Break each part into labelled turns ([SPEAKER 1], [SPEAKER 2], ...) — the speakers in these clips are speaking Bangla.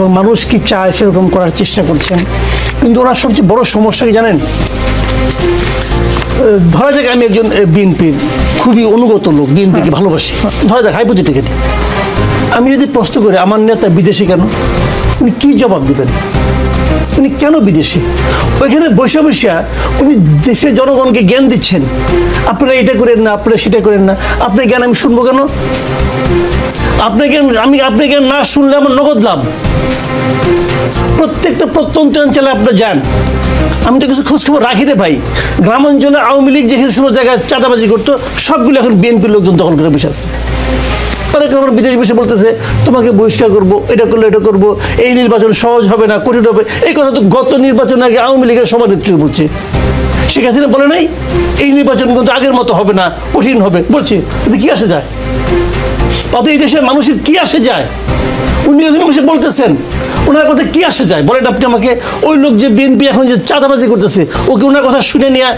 [SPEAKER 1] মানুষ কি চায় সেরকম করার চেষ্টা করছেন, কিন্তু ওনার সবচেয়ে বড় সমস্যা কি জানেন? ধরা যাক আমি একজন বিএনপির খুবই অনুগত লোক, বিএনপিকে ভালোবাসি, ধরা যাক হাইপোথেটিক্যালি। আমি যদি প্রশ্ন করি আমার নেতা বিদেশি কেন, উনি কি জবাব দেবেন? উনি কেন বিদেশি? ওইখানে বসে বসে উনি দেশের জনগণকে জ্ঞান দিচ্ছেন, আপনারা এটা করেন না, আপনারা সেটা করেন না। আপনার জ্ঞান আমি শুনবো কেন? আপনার জ্ঞান না শুনলে আমার নগদ লাভ। প্রত্যেকটা প্রত্যন্ত অঞ্চলে আপনি যান, আমি তো কিছু খোঁজখবর রাখিতে পাই। গ্রাম অঞ্চলে আওয়ামী লীগ যে সমস্ত জায়গায় চাঁদাবাজি করতো সবগুলো এখন বিএনপির লোকজন দখল করে বসে আছে। আমার বিদেশি বসে বলতেছে তোমাকে বহিষ্কার করবো, এটা করলে এটা করবো, এই নির্বাচন সহজ হবে না, কঠিন হবে। এই কথা তো গত নির্বাচন আগে আওয়ামী লীগের সভানেত্রী বলছে। শেখ হাসিনা বলে নাই এই নির্বাচন কিন্তু আগের মতো হবে না, কঠিন হবে, বলছে। কি আসে যায় তাতে? এই দেশের মানুষের কি আসে যায়? উনি ওখানে বসে বলতেছেন, ওনার কথা কি আসে যায় বলেন আপনি আমাকে? ওই লোক যে বিএনপি এখন যে চাঁদাবাজি করতেছে, ওকে ওনার কথা শুনে নিয়ে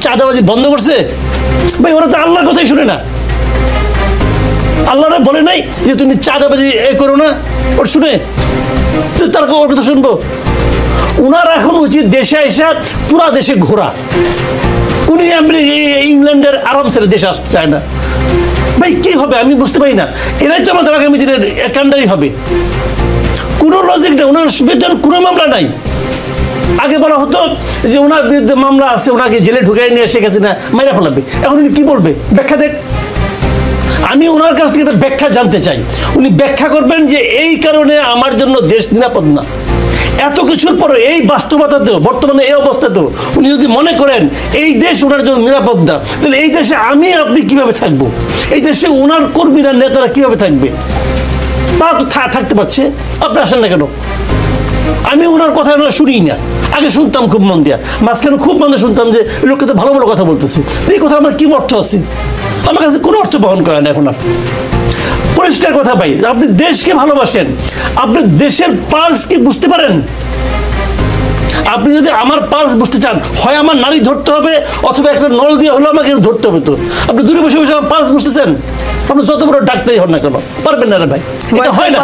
[SPEAKER 1] চাঁদাবাজি বন্ধ করছে? ভাই ওরা তো আল্লাহর কথাই শুনে না। আল্লাহরা বলে নাই যে তুমি চাঁদাবাজি করো না, ওর শুনে তার ওর কথা শুনবো? উনার এখন উচিত দেশে এসে পুরা দেশে ঘোরা। উনি ইংল্যান্ডের আরাম ছেড়ে দেশে আসতে চায় না। ভাই কি হবে আমি বুঝতে পারি না। এরাই তো আমাদের আগামী দিনের কান্ডারি হবে। কোনো লজিক নেই, ওনার বিরুদ্ধে কোনো মামলা নাই। আগে বলা হতো যে ওনার বিরুদ্ধে মামলা আছে, ওনাকে জেলে ঢুকাই নিয়ে শেখ হাসিনা মাইরা ফেলাবে। এখন উনি কি বলবে? ব্যাখ্যা দেখ। আমি ওনার কাছ থেকে একটা ব্যাখ্যা জানতে চাই। উনি ব্যাখ্যা করবেন যে এই কারণে আমার জন্য দেশ নিরাপদ না। এত কিছুর পরে এই বাস্তবতাতেও, বর্তমানে এই অবস্থাতেও উনি যদি মনে করেন এই দেশ ওনার জন্য নিরাপদ না, তাহলে এই দেশে আমি আপনি কিভাবে থাকবো? এই দেশে ওনার কর্মীরা নেতারা কিভাবে থাকবে? তারা তো থাকতে পারছে, আপনি আসেন না কেন? আমি ওনার কথা শুনি না। আগে শুনতাম খুব মন দিয়া, মাঝখানে খুব মনে শুনতাম যে লোককে তো ভালো ভালো কথা বলতেছে। এই কথা আমার কি অর্থ আছে? আমার কাছে কোনো অর্থ বহন করে না এখন। পরিষ্কার কথা ভাই, আপনি দেশকে ভালোবাসেন, আপনি দেশের পালস কি বুঝতে পারেন? আপনি যদি আমার পালস বুঝতে চান, হয় আমার নারী ধরতে হবে, অথবা একটা নল দিয়ে হলো আমাকে ধরতে হবে। তো আপনি দূরে বসে বসে আমার পালস বুঝতেছেন? আপনি যত বড় ডাক্তারই হন না কেন, পারবেন না রে ভাই, এটা হয় না।